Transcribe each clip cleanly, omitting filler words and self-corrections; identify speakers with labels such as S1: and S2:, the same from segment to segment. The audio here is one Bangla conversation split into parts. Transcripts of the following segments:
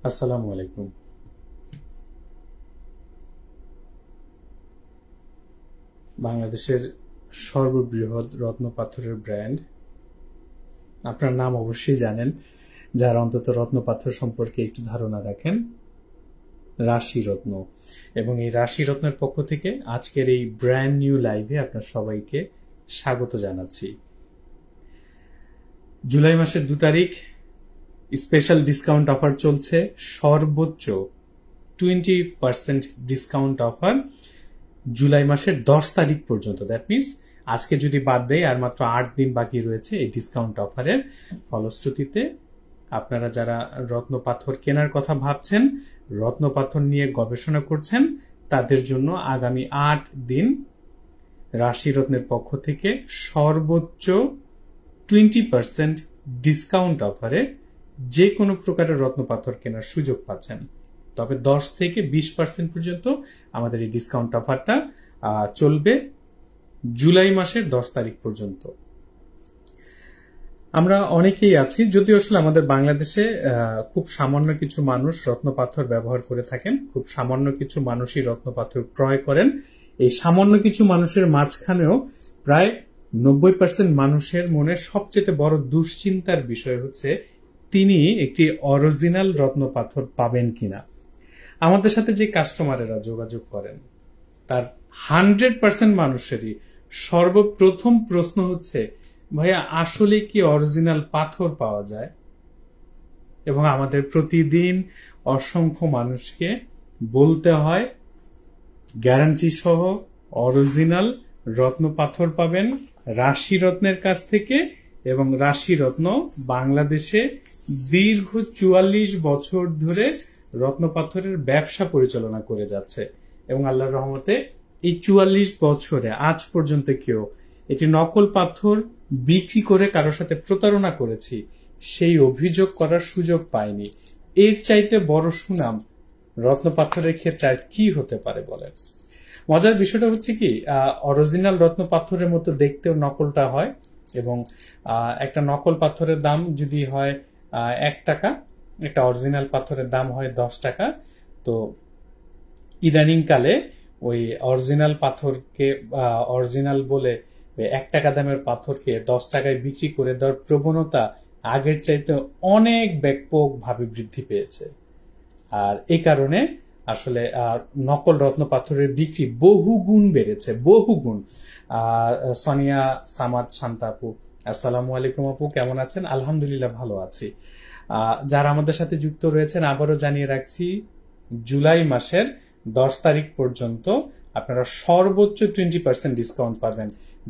S1: আসসালামু আলাইকুম। বাংলাদেশের সর্ববৃহৎ রত্ন পাথরের ব্র্যান্ড, আপনার নাম অবশ্যই জানেন যারা অন্তত রত্ন পাথর সম্পর্কে একটু ধারণা রাখেন, রাশি রত্ন। এবং এই রাশি রত্নের পক্ষ থেকে আজকের এই ব্র্যান্ড নিউ লাইভে আপনার সবাইকে স্বাগত জানাচ্ছি। জুলাই মাসের 2 তারিখ স্পেশাল ডিসকাউন্ট অফার চলছে, সর্বোচ্চ 20% ডিসকাউন্ট অফার জুলাই মাসের 10 তারিখ পর্যন্ত। দ্যাট মিনস আজকে যদি বাদ দেয় আর মাত্র 8 দিন বাকি রয়েছে এই ডিসকাউন্ট অফারের। ফলশ্রুতিতে আপনারা যারা রত্ন পাথর কেনার কথা ভাবছেন, রত্ন পাথর নিয়ে গবেষণা করছেন, তাদের জন্য আগামী 8 দিন রাশি রত্নের পক্ষ থেকে সর্বোচ্চ 20% ডিসকাউন্ট অফারে যে কোনো প্রকারের রত্ন পাথর কেনার সুযোগ পাচ্ছেন। তবে 10 থেকে 20% পর্যন্ত আমাদের এই ডিসকাউন্ট অফারটা চলবে জুলাই মাসের 10 তারিখ পর্যন্ত। আমরা অনেকেই আছি, যদিও আসলে আমাদের বাংলাদেশে খুব সামান্য কিছু মানুষ রত্ন পাথর ব্যবহার করে থাকেন, খুব সামান্য কিছু মানুষই রত্ন পাথর ক্রয় করেন। এই সামান্য কিছু মানুষের মাঝখানেও প্রায় 90% মানুষের মনে সবচেয়ে বড় দুশ্চিন্তার বিষয় হচ্ছে তিনি একটি অরিজিনাল রত্ন পাথর পাবেন কিনা। আমাদের সাথে যে কাস্টমারেরা যোগাযোগ করেন তার 100% মানুষেরই সর্বপ্রথম প্রশ্ন হচ্ছে, ভাইয়া আসলে কি অরিজিনাল পাথর পাওয়া যায়? এবং আমাদের প্রতিদিন অসংখ্য মানুষকে বলতে হয় গ্যারান্টি সহ অরিজিনাল রত্ন পাথর পাবেন রাশি রত্নের কাছ থেকে। এবং রাশি রত্ন বাংলাদেশে দীর্ঘ 44 বছর ধরে রত্ন পাথরের ব্যবসা পরিচালনা করে যাচ্ছে। এবং আল্লাহর রহমতে এই 44 বছরে আজ পর্যন্ত কেউ এটি নকল পাথর বিক্রি করে কারোর সাথে প্রতারণা করেছি সেই অভিযোগ করার সুযোগ পায়নি। এর চাইতে বড় সুনাম রত্ন পাথরের ক্ষেত্রে আর কি হতে পারে বলেন? মজার বিষয়টা হচ্ছে কি, অরিজিনাল রত্ন পাথরের মতো দেখতেও নকলটা হয়। এবং একটা নকল পাথরের দাম যদি হয় 1 টাকা, একটা অরিজিনাল পাথরের দাম হয় 10 টাকা। তো ইদানিং কালে ওই অরিজিনাল পাথরকে অরিজিনাল বলে 1 টাকা দামের পাথরকে 10 টাকায় বিক্রি করে দেওয়ার প্রবণতা আগের চাইতে অনেক ব্যাপকভাবে বৃদ্ধি পেয়েছে। আর এই কারণে আসলে নকল রত্ন পাথরের বিক্রি বহুগুণ বেড়েছে, বহুগুণ। সোনিয়া সামাদ শান্তা আপু, আসসালামু আলাইকুম আপু, কেমন আছেন? আলহামদুলিল্লাহ ভালো আছি। যারা আমাদের সাথে যুক্ত রয়েছেন আবারও জানিয়ে রাখছি, জুলাই মাসের 10 তারিখ পর্যন্ত আপনারা সর্বোচ্চ 20% ডিসকাউন্ট পাবেন।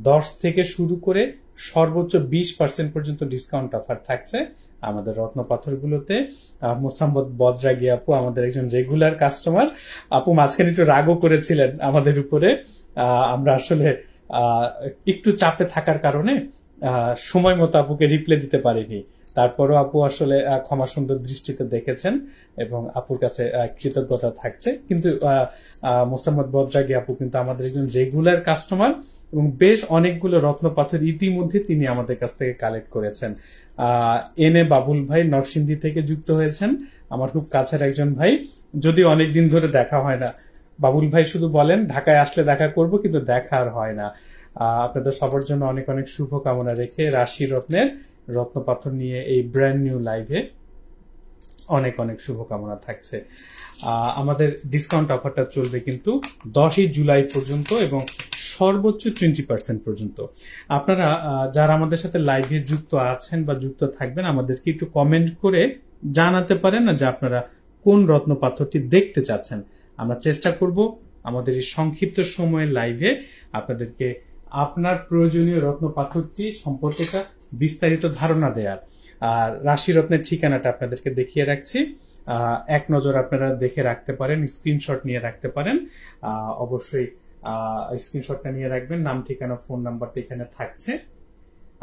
S1: 10 থেকে শুরু করে সর্বোচ্চ 20% পর্যন্ত ডিসকাউন্ট অফার থাকছে আমাদের রত্ন পাথরগুলোতে। মোসাম্মদ বদরাগী আপু আমাদের একজন রেগুলার কাস্টমার। আপু মাঝখানে একটু রাগও করেছিলেন আমাদের উপরে, আমরা আসলে একটু চাপে থাকার কারণে সময় মতো আপুকে রিপ্লাই দিতে পারিনি। তারপরও আপু আসলে ক্ষমা সুন্দর দৃষ্টিতে দেখেছেন এবং আপুর কাছে কৃতজ্ঞতা থাকছে। কিন্তু মোসাম্মদ বদরাগী আপু কিন্তু আমাদের একজন রেগুলার কাস্টমার এবং বেশ অনেকগুলো রত্ন পাথর ইতিমধ্যে তিনি আমাদের কাছ থেকে কালেক্ট করেছেন। এনে বাবুল ভাই নরসিংদী থেকে যুক্ত হয়েছেন, আমার খুব কাছের একজন ভাই, যদিও অনেকদিন ধরে দেখা হয় না। বাবুল ভাই শুধু বলেন ঢাকায় আসলে দেখা করব, কিন্তু দেখা আর হয় না। আপনাদের সবার জন্য অনেক অনেক শুভকামনা রেখে রাশি রত্নের রত্ন পাথর নিয়ে এই ব্র্যান্ড নিউ লাইভে অনেক অনেক শুভকামনা থাকছে। আমাদের ডিসকাউন্ট অফারটা চলবে কিন্তু 10ই জুলাই পর্যন্ত এবং সর্বোচ্চ 20% পর্যন্ত। আপনারা যারা আমাদের সাথে লাইভে যুক্ত আছেন বা যুক্ত থাকবেন আমাদেরকে একটু কমেন্ট করে জানাতে পারেন না যে আপনারা কোন রত্ন পাথরটি দেখতে চাচ্ছেন। আমরা চেষ্টা করব আমাদের এই সংক্ষিপ্ত সময়ের লাইভে আপনাদেরকে আপনার প্রয়োজনীয় রত্ন পাথরটি সম্পর্কে বিস্তারিত ধারণা দেওয়ার। আর রাশি রত্নের ঠিকানাটা আপনাদেরকে দেখিয়ে রাখছি, এক নজর আপনারা দেখে রাখতে পারেন, স্ক্রিনশট নিয়ে রাখতে পারেন। অবশ্যই স্ক্রিনশটটা নিয়ে রাখবেন, নাম ঠিকানা ফোন নাম্বারটা এখানে থাকছে।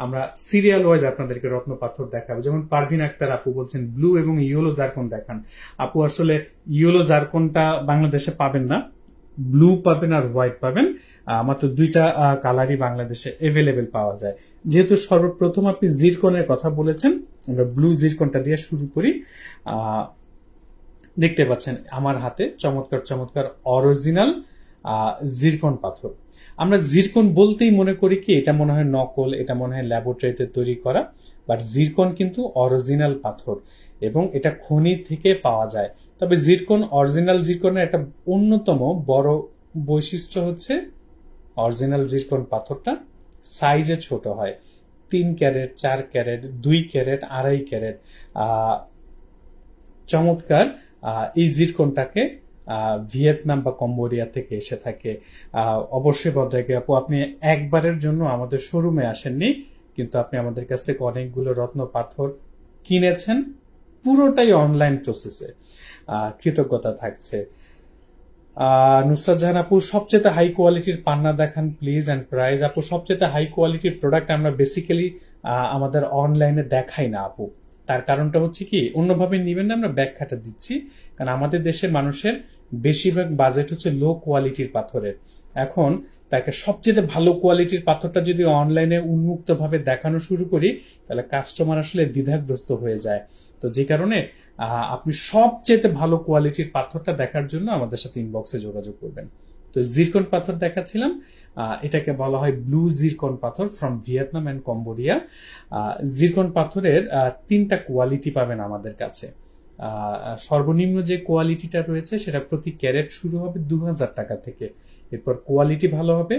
S1: আমরা সিরিয়াল ওয়াইজ আপনাদেরকে রত্ন পাথর দেখাবো। যেমন পারভিন আক্তার আপু বলছেন ব্লু এবং ইয়েলো জারকন দেখান। আপু আসলে ইয়েলো জারকনটা বাংলাদেশে পাবেন না, ব্লু পাবেন আর হোয়াইট পাবেন। মাত্র 2টা কালারই বাংলাদেশে এভেলেবেল পাওয়া যায়। যেহেতু সর্বপ্রথম আপনি জিরকনের কথা বলেছেন, আমরা ব্লু জিরকনটা দিয়ে শুরু করি। দেখতে পাচ্ছেন আমার হাতে চমৎকার চমৎকার অরিজিনাল জিরকন পাথর। আমরা জিরকন বলতেই মনে করি কি এটা মনে হয় নকল, এটা মনে হয় ল্যাবরেটরিতে তৈরি করা, বাট জিরকন কিন্তু অরিজিনাল পাথর এবং এটা খনি থেকে পাওয়া যায়। তবে জিরকন, অরিজিনাল জিরকনের একটা অন্যতম বড় বৈশিষ্ট্য হচ্ছে অরিজিনাল জিরকন পাথরটা সাইজে ছোট হয়, 3 ক্যারেট, 4 ক্যারেট, 2 ক্যারেট, 2.5 ক্যারেট। চমৎকার এই জিরকনটাকে ভিয়েতনাম বা কম্বোডিয়া থেকে এসে থাকে। অবশ্যই ভদ্রাকে আপু, আপনি একবারের জন্য আমাদের শোরুমে আসেননি, কিন্তু আপনি আমাদের কাছ থেকে অনেকগুলো রত্ন পাথর কিনেছেন, পুরোটাই অনলাইন প্রসেসে। কৃতজ্ঞতা থাকছে। নুসরাত জাহান আপু, সবচেয়ে হাই কোয়ালিটির পান্না দেখান প্লিজ এন্ড প্রাইস। আপু সবচেয়ে হাই কোয়ালিটির প্রোডাক্ট আমরা বেসিক্যালি আমাদের অনলাইনে দেখাই না আপু। তার কারণটা হচ্ছে কি, অন্যভাবে নিবেন না, আমরা ব্যাখ্যাটা দিচ্ছি। কারণ আমাদের দেশের মানুষের বেশিরভাগ বাজেট হচ্ছে লো কোয়ালিটির পাথরের। এখন তাকে সবচেয়ে ভালো কোয়ালিটির পাথরটা যদি অনলাইনে উন্মুক্ত ভাবে দেখানো শুরু করি, তাহলে কাস্টমার আসলে দ্বিধাগ্রস্ত হয়ে যায়। তো যে কারণে আপনি সবচেয়ে ভালো কোয়ালিটির পাথরটা দেখার জন্য আমাদের সাথে ইনবক্সে যোগাযোগ করবেন। তো জিরকন পাথর দেখাচ্ছিলাম, এটাকে বলা হয় ব্লু জিরকন পাথর from Vietnam and Cambodia. Zircon পাথরের 3টা কোয়ালিটি পাবেন আমাদের কাছে। সর্বনিম্ন যে কোয়ালিটিটা রয়েছে সেটা প্রতি ক্যারেট শুরু হবে 2000 টাকা থেকে। এরপর কোয়ালিটি ভালো হবে,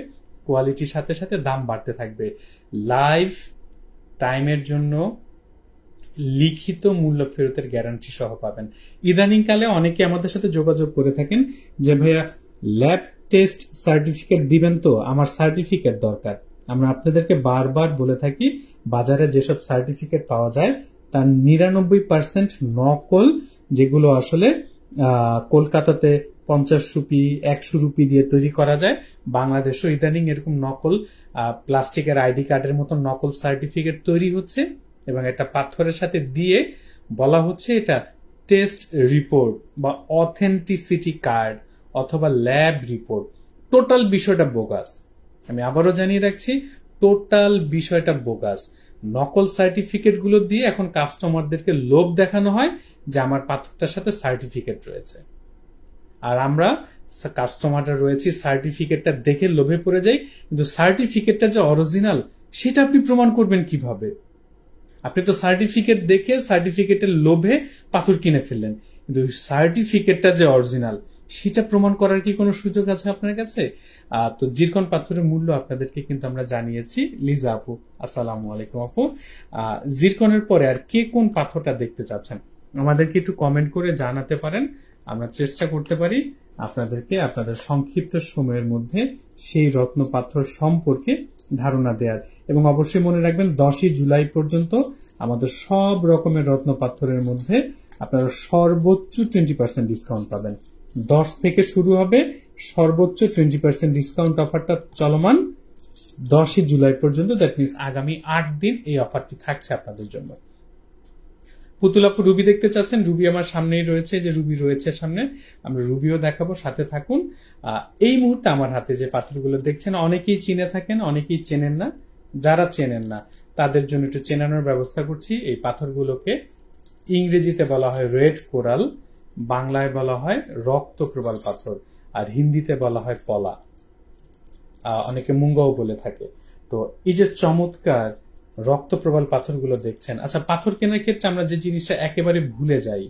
S1: কোয়ালিটির সাথে সাথে দাম বাড়তে থাকবে। লাইভ টাইমের জন্য লিখিত মূল্য ফেরতের গ্যারান্টি সহ পাবেন। ইদানিং কালে অনেকে আমাদের সাথে যোগাযোগ করে থাকেন যে ভাইয়া ল্যাব টেস্ট সার্টিফিকেট দিবেন, তো আমার সার্টিফিকেট দরকার। আমরা আপনাদেরকে বারবার বলে থাকি, বাজারে যেসব সার্টিফিকেট পাওয়া যায় তার 99% নকল, যেগুলো আসলে কলকাতাতে 50 রুপি 100 রুপি দিয়ে তৈরি করা যায়। বাংলাদেশও ইদানিং এরকম নকল প্লাস্টিকের আইডি কার্ডের মতো নকল সার্টিফিকেট তৈরি হচ্ছে এবং একটা পাথরের সাথে দিয়ে বলা হচ্ছে এটা টেস্ট রিপোর্ট বা অথেন্টিসিটি কার্ড অথবা ল্যাব রিপোর্ট। টোটাল বিষয়টা বোগাস। আমি আবারও জানিয়ে রাখছি, টোটাল বিষয়টা বোগাস। নকল সার্টিফিকেট গুলো দিয়ে এখন কাস্টমারদেরকে লোভ দেখানো হয় যে আমার পাথরটার সাথে সার্টিফিকেট রয়েছে, আর আমরা কাস্টমাররা রয়েছি সার্টিফিকেটটা দেখে লোভে পড়ে যাই, কিন্তু সার্টিফিকেটটা যে অরিজিনাল সেটা আপনি প্রমাণ করবেন কিভাবে? আপনি তো সার্টিফিকেট দেখে সার্টিফিকেটের লোভে পাথর কিনে ফেললেন, কিন্তু সার্টিফিকেটটা যে অরিজিনাল সেটা প্রমাণ করার কি কোনো সুযোগ আছে আপনার কাছে? তো জিরকন পাথরের মূল্য আপনাদেরকে কিন্তু আমরা জানিয়েছি। লিজা আপু, আসসালামু আলাইকুম আপু। জিরকনের পরে আর কে কোন পাথরটা দেখতে চাচ্ছেন আমাদেরকে একটু কমেন্ট করে জানাতে পারেন। আমরা চেষ্টা করতে পারি আপনাদেরকে আপনাদের সংক্ষিপ্ত সময়ের মধ্যে সেই রত্ন পাথর সম্পর্কে ধারণা দেওয়ার। এবং অবশ্যই মনে রাখবেন 10ই জুলাই পর্যন্ত আমাদের সব রকমের রত্ন পাথরের মধ্যে আপনারা সর্বোচ্চ 20% ডিসকাউন্ট পাবেন। 10 থেকে শুরু হবে, সর্বোচ্চ 20% ডিসকাউন্ট অফারটা চলমান 10ই জুলাই পর্যন্ত। দ্যাট মিনস আগামী 8 দিন এই অফারটি থাকছে আপনাদের জন্য। পুতুলাপু রুবি দেখতে চাচ্ছেন, রুবি আমার সামনেই রয়েছে, যে রুবি রয়েছে সামনে, আমরা রুবিও দেখাবো, সাথে থাকুন। এই মুহূর্তে আমার হাতে যে পাথরগুলো দেখছেন অনেকেই চিনে থাকেন, অনেকেই চেনেন না। যারা চেনেন না তাদের জন্য একটু চেনানোর ব্যবস্থা করছি। এই পাথরগুলোকে ইংরেজিতে বলা হয় রেড কোরাল, বাংলায় বলা হয় রক্ত প্রবাল পাথর, আর হিন্দিতে বলা হয় পলা, অনেকে মুঙ্গাও বলে থাকে। তো এই যে চমৎকার রক্ত প্রবাল পাথরগুলো দেখছেন। আচ্ছা, পাথর কেনার ক্ষেত্রে আমরা যে জিনিসটা একেবারে ভুলে যাই,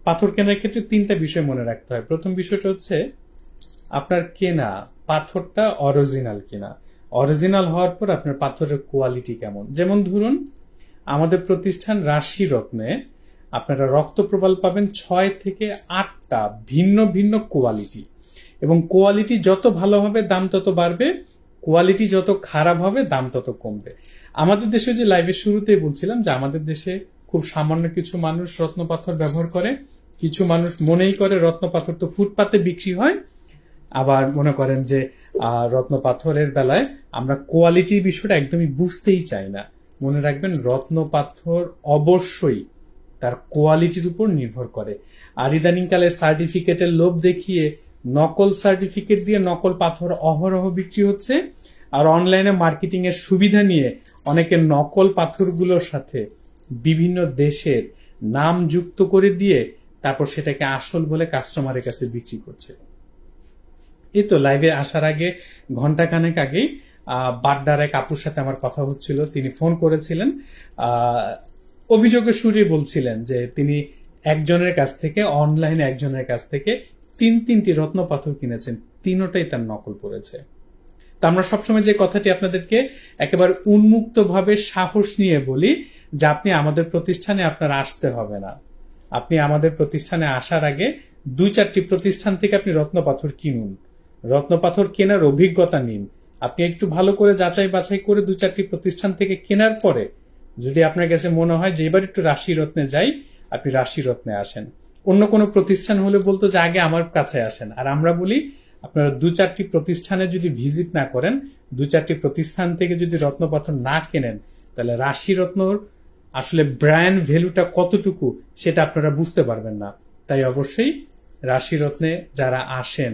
S1: পাথর কেনার ক্ষেত্রে 3টা বিষয় মনে রাখতে হয়। প্রথম বিষয়টা হচ্ছে আপনার কেনা পাথরটা অরিজিনাল কিনা। অরিজিনাল হওয়ার পর আপনার পাথরের কোয়ালিটি কেমন। যেমন ধরুন আমাদের প্রতিষ্ঠান রাশি রত্নে আপনারা রক্ত প্রবাল পাবেন 6 থেকে 8টা ভিন্ন ভিন্ন কোয়ালিটি, এবং কোয়ালিটি যত ভালো হবে দাম তত বাড়বে, কোয়ালিটি যত খারাপ হবে দাম তত কমবে। আমাদের দেশে যে লাইভের শুরুতেই বলছিলাম যে আমাদের দেশে খুব সামান্য কিছু মানুষ রত্ন পাথর ব্যবহার করে, কিছু মানুষ মনেই করে রত্ন পাথর তো ফুটপাতে বিক্রি হয়, আবার মনে করেন যে রত্ন পাথরের বেলায় আমরা কোয়ালিটির বিষয়টা একদমই বুঝতেই চাই না। মনে রাখবেন রত্ন পাথর অবশ্যই তার কোয়ালিটির উপর নির্ভর করে। আর ইদানিংকালে সার্টিফিকেটের লোভ দেখিয়ে নকল সার্টিফিকেট দিয়ে নকল পাথর অহরহ বিক্রি হচ্ছে, আর অনলাইনে মার্কেটিং এর সুবিধা নিয়ে অনেকে নকল পাথরগুলোর সাথে বিভিন্ন দেশের নাম যুক্ত করে দিয়ে তারপর সেটাকে আসল বলে কাস্টমারের কাছে বিক্রি করছে। এই তো লাইভে আসার আগে ঘন্টাখানেক আগেই বাড্ডার এক আপুর সাথে আমার কথা হচ্ছিল, তিনি ফোন করেছিলেন, অভিযোগের সুরে বলছিলেন যে তিনি একজনের কাছ থেকে, অনলাইনে একজনের কাছ থেকে তিনটি রত্ন পাথর কিনেছেন, তিনটাই তার নকল পড়েছে। তা আমরা সবসময় যে কথাটি আপনাদেরকে একেবারে উন্মুক্ত ভাবে সাহস নিয়ে বলি যে আপনি আমাদের প্রতিষ্ঠানে আপনার আসতে হবে না, আপনি আমাদের প্রতিষ্ঠানে আসার আগে 2-4টি প্রতিষ্ঠান থেকে আপনি রত্ন পাথর কিনুন, রত্ন পাথর কেনার অভিজ্ঞতা নিন। আপনি একটু ভালো করে যাচাই বাছাই করে 2-4টি প্রতিষ্ঠান থেকে কেনার পরে যদি আপনার কাছে মনে হয় যে এবার একটু রাশি রত্নে যাই, আপনি রাশি রত্নে আসেন। অন্য কোনো প্রতিষ্ঠান হলে বলতো যে আগে আমার কাছে আসেন, আর আমরা বলি আপনারা 2-4টি প্রতিষ্ঠানে যদি ভিজিট না করেন, 2-4টি প্রতিষ্ঠান থেকে যদি রত্ন পাথর না কেনেন, তাহলে রাশি রত্নর আসলে ব্র্যান্ড ভ্যালুটা কতটুকু সেটা আপনারা বুঝতে পারবেন না। তাই অবশ্যই রাশি রত্নে যারা আসেন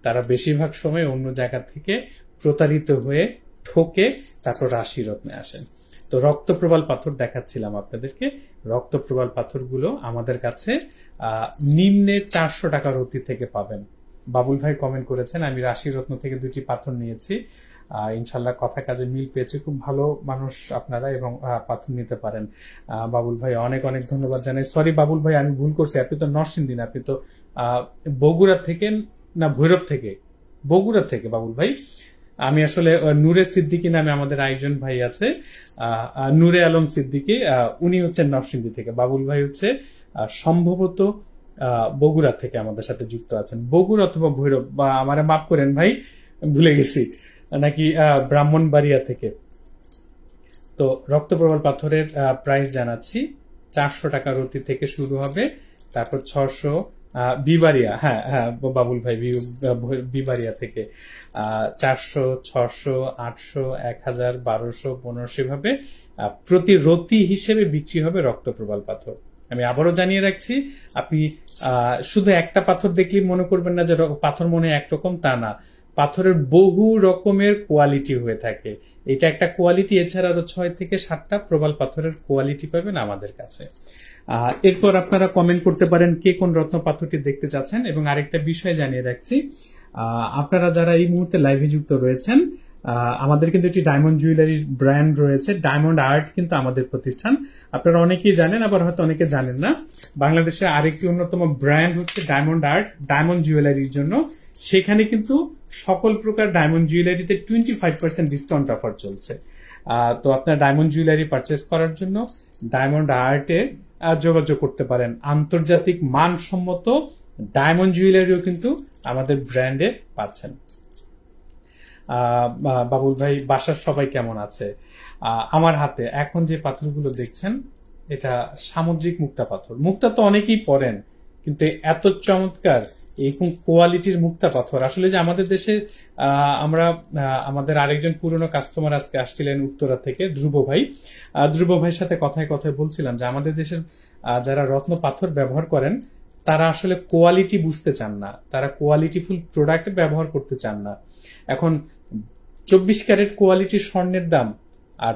S1: তারা বেশিরভাগ সময় অন্য জায়গা থেকে প্রতারিত হয়ে ঠকে তারপর রাশি রত্নে আসেন। তো রক্তপ্রবাল পাথর দেখাচ্ছিলাম আপনাদেরকে। রক্তপ্রবাল পাথরগুলো আমাদের কাছে নিম্নে 400 টাকা রতি থেকে পাবেন। বাবুল ভাই কমেন্ট করেছেন আমি রাশি রত্ন থেকে 2টি পাথর নিয়েছি, ইনশাল্লাহ কথা কাজে মিল পেয়েছে, খুব ভালো মানুষ আপনারা এবং পাথর নিতে পারেন। বাবুল ভাই অনেক অনেক ধন্যবাদ জানাই। সরি বাবুল ভাই, আমি ভুল করছি, আপনি তো নরসিংদী না, আপনি তো বগুড়া থেকে, না ভৈরব থেকে, বগুড়া থেকে বাবুল ভাই। আমি আসলে নূরে সিদ্দিকী নামে আমাদের আরেকজন ভাই আছে, নূরে আলম সিদ্দিকী, উনি হচ্ছেন নরসিংদী থেকে। বাবুল ভাই হচ্ছে সম্ভবত বগুড়া থেকে আমাদের সাথে যুক্ত আছেন, বগুড়া অথবা ভৈরব, বা আমারে মাফ করেন ভাই ভুলে গেছি, নাকি ব্রাহ্মণবাড়িয়া থেকে। তো রক্তপ্রবাল পাথরের প্রাইস জানাচ্ছি, 400 টাকা রতি থেকে শুরু হবে, তারপর 600 বিবারিয়া, হ্যাঁ হ্যাঁ বাবুল ভাই বিবারিয়া থেকে 400, 600, 800, 1000, 1200, 1500 ভাবে প্রতি রতি হিসেবে বিক্রি হবে রক্তপ্রবাল পাথর। আমি আবারও জানিয়ে রাখছি, আপনি শুধু একটা পাথর দেখলেই মনে করবেন না যে পাথর মনে একরকম, তা না, পাথরের বহু রকমের কোয়ালিটি হয়ে থাকে। এটা একটা কোয়ালিটি, এছাড়া আরো 6 থেকে 7টা প্রবাল পাথরের কোয়ালিটি পাবেন আমাদের কাছে। এরপর আপনারা কমেন্ট করতে পারেন কে কোন রত্ন পাথরটি দেখতে চাচ্ছেন। এবং আরেকটা বিষয় জানিয়ে রাখছি, আপনারা যারা এই মুহূর্তে লাইভে যুক্ত রয়েছেন, আমাদের কিন্তু একটি ডায়মন্ড জুয়েলারির ব্র্যান্ড রয়েছে, ডায়মন্ড আর্ট কিন্তু আমাদের প্রতিষ্ঠান। আপনারা অনেকেই জানেন, আবার হয়তো অনেকে জানেন না। বাংলাদেশের আরেকটি অন্যতম ব্র্যান্ড হচ্ছে ডায়মন্ড আর্ট, ডায়মন্ড জুয়েলারির জন্য। সেখানে কিন্তু সকল প্রকার ডায়মন্ড জুয়েলারিতে 25% ডিসকাউন্ট অফার চলছে। তো আপনার ডায়মন্ড জুয়েলারি পারচেস করার জন্য ডায়মন্ড আর্টে যোগাযোগ করতে পারেন। আন্তর্জাতিক মানসম্মত ডায়মন্ড জুয়েলারিও কিন্তু আমাদের ব্র্যান্ডে পাচ্ছেন। বাবুল ভাই বাসার সবাই কেমন আছে? আমার হাতে এখন যে পাথরগুলো দেখছেন এটা সামুদ্রিক মুক্তা পাথর। মুক্তা তো অনেকেই পরেন, কিন্তু এত চমৎকার এরকম কোয়ালিটির মুক্তা পাথর আসলে যে আমাদের দেশে, আমরা আমাদের আরেকজন পুরনো কাস্টমার আজকে আসছিলেন উত্তরা থেকে, ধ্রুব ভাই। ধ্রুব ভাইয়ের সাথে কথায় কথায় বলছিলাম যে আমাদের দেশের যারা রত্ন পাথর ব্যবহার করেন তারা আসলে কোয়ালিটি বুঝতে চান না, তারা কোয়ালিটিফুল প্রোডাক্ট ব্যবহার করতে চান না। এখন 24 ক্যারেট কোয়ালিটি স্বর্ণের দাম আর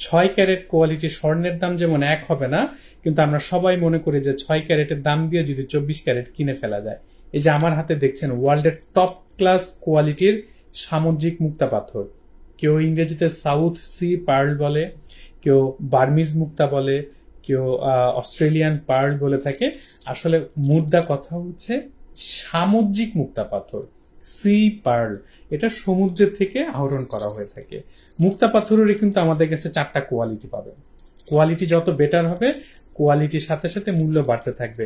S1: 6 ক্যারেট কোয়ালিটি স্বর্ণের দাম যেমন এক হবে না, কিন্তু আমরা সবাই মনে করি যে 6 ক্যারেটের দাম দিয়ে যদি 24 ক্যারেট কিনে ফেলা যায়। এই যে আমার হাতে দেখছেন ওয়ার্ল্ডের টপ ক্লাস কোয়ালিটির সামুদ্রিক মুক্তা পাথর। কেউ ইংরেজিতে সাউথ সি পার্ল বলে, কেউ বার্মিজ মুক্তা বলে, কেউ অস্ট্রেলিয়ান পার্ল বলে থাকে। আসলে মুদ্রা কথা হচ্ছে সামুদ্রিক মুক্তা পাথর, সি পার্ল। এটা সমুদ্রের থেকে আহরণ করা হয়ে থাকে। মুক্তা পাথরেরই কিন্তু আমাদের কাছে 4টা কোয়ালিটি পাবেন। কোয়ালিটি যত বেটার হবে, কোয়ালিটির সাথে সাথে মূল্য বাড়তে থাকবে।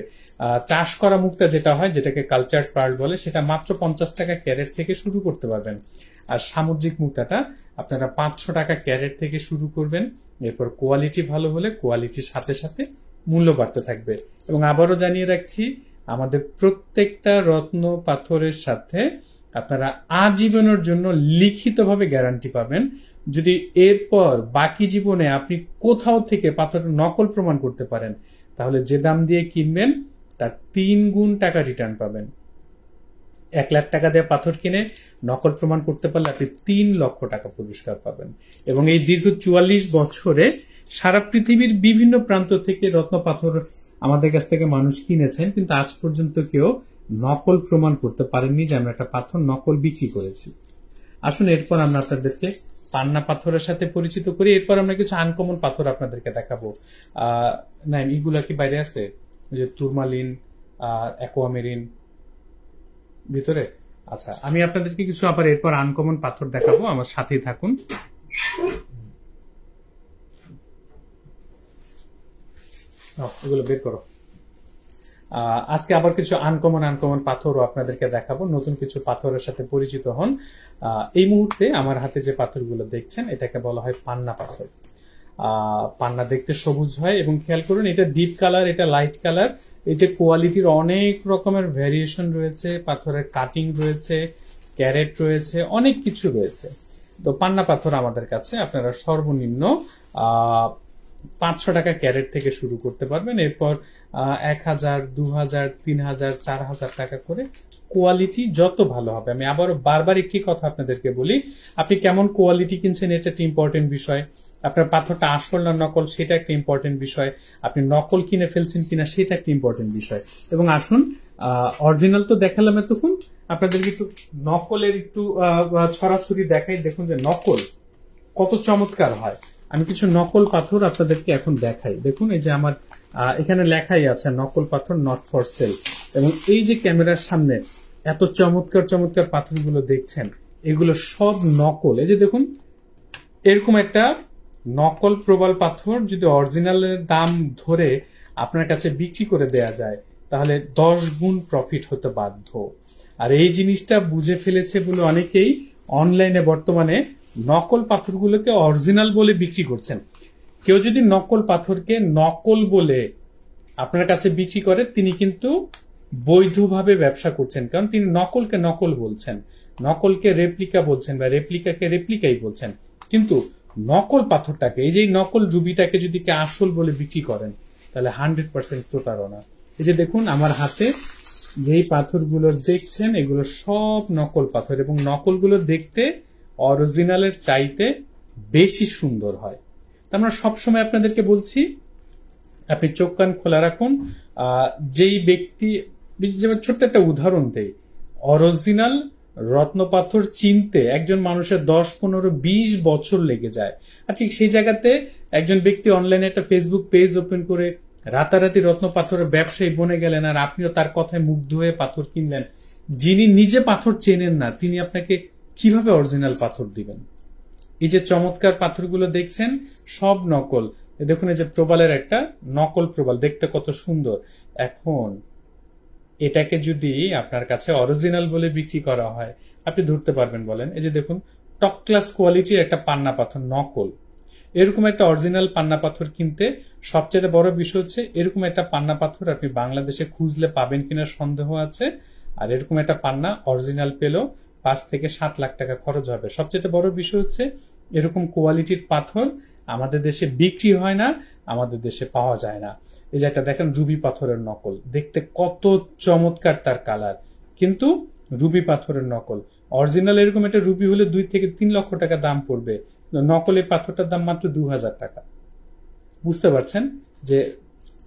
S1: চাষ করা মুক্তা যেটা হয়, যেটাকে কালচার পার্ল বলে, সেটা মাত্র 50 টাকা ক্যারেট থেকে শুরু করতে পারবেন। আর সামুদ্রিক মুক্তাটা আপনারা 500 টাকা ক্যারেট থেকে শুরু করবেন। এরপর কোয়ালিটি ভালো হলে কোয়ালিটির সাথে সাথে মূল্য বাড়তে থাকবে। এবং আবারও জানিয়ে রাখছি, আমাদের প্রত্যেকটা রত্ন পাথরের সাথে আপনারা আজীবনের জন্য লিখিতভাবে গ্যারান্টি পাবেন। যদি এরপর বাকি জীবনে আপনি কোথাও থেকে পাথরের নকল প্রমাণ করতে পারেন, তাহলে যে দাম দিয়ে কিনবেন তার 3 গুণ টাকা রিটার্ন পাবেন। 1 লাখ টাকা দিয়ে পাথর কিনে নকল প্রমাণ করতে পারলে আপনি 3 লক্ষ টাকা পুরস্কার পাবেন। এবং এই দীর্ঘ 44 বছরে সারা পৃথিবীর বিভিন্ন প্রান্ত থেকে রত্ন পাথর আমাদের কাছ থেকে মানুষ কিনেছেন, কিন্তু আজ পর্যন্ত কেউ নকল প্রমাণ করতে পারেননি যে আমরা একটা পাথর নকল বিক্রি করেছি। আসুন এরপর আমরা আপনাদেরকে পান্না পাথরের সাথে পরিচিত করি। এরপর আমরা কিছু আনকমন পাথর আপনাদেরকে দেখাবো। না, এগুলা কি বাইরে আছে? যে তুরমালিন, অ্যাকোয়ামেরিন ভিতরে। আচ্ছা, আমি আপনাদেরকে কিছু আবার এরপর আনকমন পাথর দেখাবো, আমার সাথেই থাকুন। এগুলো বের করো। আজকে আবার কিছু আনকমন পাথরও আপনাদেরকে দেখাবো, নতুন কিছু পাথরের সাথে পরিচিত হন। এই মুহূর্তে আমার হাতে যে পাথরগুলো দেখছেন এটাকে বলা হয় পান্না পাথর। পান্না দেখতে সবুজ হয় এবং খেয়াল করুন এটা ডিপ কালার, এটা লাইট কালার। এই যে কোয়ালিটির অনেক রকমের ভ্যারিয়েশন রয়েছে, পাথরের কাটিং রয়েছে, ক্যারেট রয়েছে, অনেক কিছু রয়েছে। তো পান্না পাথর আমাদের কাছে আপনারা সর্বনিম্ন 500 টাকা ক্যারেট থেকে শুরু করতে পারবেন। এরপর 1000, 2000, 3000, 4000 টাকা করে, কোয়ালিটি যত ভালো হবে। আমি আবারও বারবার একটি কথা আপনাদেরকে বলি, আপনি কেমন কোয়ালিটি কিনছেন এটা একটা ইম্পর্টেন্ট বিষয়, আপনার পাথরটা আসল না নকল সেটা একটা ইম্পর্টেন্ট বিষয়, আপনি নকল কিনে ফেলছেন কিনা সেটা একটা ইম্পর্টেন্ট বিষয়। এবং আসুন অরিজিনাল তো দেখালাম এতক্ষণ, আপনাদেরকে একটু নকলের একটু ছড়াছড়ি দেখাই। দেখুন যে নকল কত চমৎকার হয়। আমি কিছু নকল পাথর আপনাদেরকে এখন দেখাই। দেখুন এই যে আমার এখানে লেখাই আছে নকল পাথর নট ফর সেল। এবং এই যে ক্যামেরার সামনে এত চমৎকার চমৎকার পাথরগুলো দেখছেন এগুলো সব নকল। এই যে দেখুন এরকম একটা নকল প্রবাল পাথর যদি অরিজিনালের দাম ধরে আপনার কাছে বিক্রি করে দেয়া যায় তাহলে 10 গুণ প্রফিট হতে বাধ্য। আর এই জিনিসটা বুঝে ফেলেছে বলে অনেকেই অনলাইনে বর্তমানে নকল পাথরগুলোকে অরিজিনাল বলে বিক্রি করছেন। কেউ যদি নকল পাথরকে নকল বলে আপনার কাছে বিক্রি করে তিনি কিন্তু বৈধভাবে ব্যবসা করছেন, কারণ তিনি নকলকে নকল বলছেন, নকলকে রেপ্লিকা বলছেন বা রেপ্লিকাকে রেপ্লিকাই বলছেন। কিন্তু নকল পাথরটাকে, এই যে নকল রুবিটাকে যদি কে আসল বলে বিক্রি করেন তাহলে 100% প্রতারণা। এই যে দেখুন আমার হাতে যেই পাথরগুলো দেখছেন এগুলো সব নকল পাথর এবং নকলগুলো দেখতে অরিজিনালের চাইতে বেশি সুন্দর হয়। তো আমরা সবসময় আপনাদেরকে বলছি আপনি চোখ কান খোলা রাখুন। যেই ব্যক্তি, যেমন ছোট্ট একটা উদাহরণ দেই, অরিজিনাল রত্নপাথর চিনতে একজন মানুষের 10, 15, 20 বছর লেগে যায়। আর ঠিক সেই জায়গাতে একজন ব্যক্তি অনলাইনে একটা ফেসবুক পেজ ওপেন করে রাতারাতি রত্নপাথরের ব্যবসায়ী বনে গেলেন আর আপনিও তার কথায় মুগ্ধ হয়ে পাথর কিনলেন। যিনি নিজে পাথর চেনেন না তিনি আপনাকে কিভাবে অরিজিনাল পাথর দিবেন? এই যে চমৎকার পাথরগুলো দেখছেন সব নকল। দেখুন এই যে প্রবালের একটা নকল প্রবাল দেখতে কত সুন্দর। এখন এটাকে যদি আপনার কাছে অরিজিনাল বলে বিক্রি করা হয় আপনি ধরতে পারবেন বলেন? এই যে দেখুন টপ ক্লাস কোয়ালিটির একটা পান্না পাথর নকল। এরকম একটা অরিজিনাল পান্না পাথর কিনতে সবচেয়ে বড় বিষয় হচ্ছে এরকম একটা পান্না পাথর আপনি বাংলাদেশে খুঁজলে পাবেন কিনা সন্দেহ আছে। আর এরকম একটা পান্না অরিজিনাল পেলেও 5 থেকে 7 লাখ টাকা খরচ হবে। সবচেয়ে বড় বিষয় হচ্ছে এরকম কোয়ালিটির পাথর আমাদের দেশে বিক্রি হয় না, আমাদের দেশে পাওয়া যায় না। এই যে একটা দেখেন রুবি পাথরের নকল, দেখতে কত চমৎকার তার কালার, কিন্তু রুবি পাথরের নকল। অরিজিনাল এরকম একটা রুবি হলে 2 থেকে 3 লক্ষ টাকা দাম পড়বে, নকলের পাথরটার দাম মাত্র 2000 টাকা। বুঝতে পারছেন যে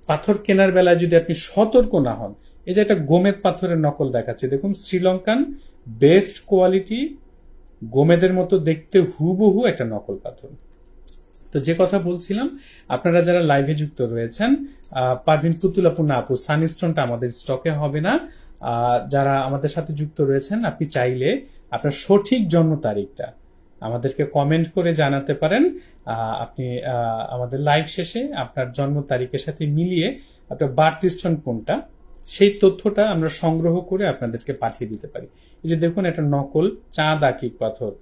S1: পাথর কেনার বেলায় যদি আপনি সতর্ক না হন। এই যে একটা গোমেদ পাথরের নকল দেখাচ্ছে, দেখুন শ্রীলঙ্কান বেস্ট কোয়ালিটি গোমেদের মতো দেখতে হুবহু একটা নকল পাথর। তো যে কথা বলছিলাম, আপনারা যারা লাইভে যুক্ত রয়েছেন, পারভিন পুতুলাপূর্ণ আপু সানস্টোনটা আমাদের স্টকে হবে না। যারা আমাদের সাথে যুক্ত রয়েছেন আপনি চাইলে আপনার সঠিক জন্ম তারিখটা আমাদেরকে কমেন্ট করে জানাতে পারেন। আপনি আমাদের লাইভ শেষে আপনার জন্ম তারিখের সাথে মিলিয়ে আপনার বার্থস্টোন কোনটা সেই তথ্যটা আমরা সংগ্রহ করে আপনাদেরকে পাঠিয়ে দিতে পারি। এই যে দেখুন একটা নকল চাঁদ আকিক পাথর,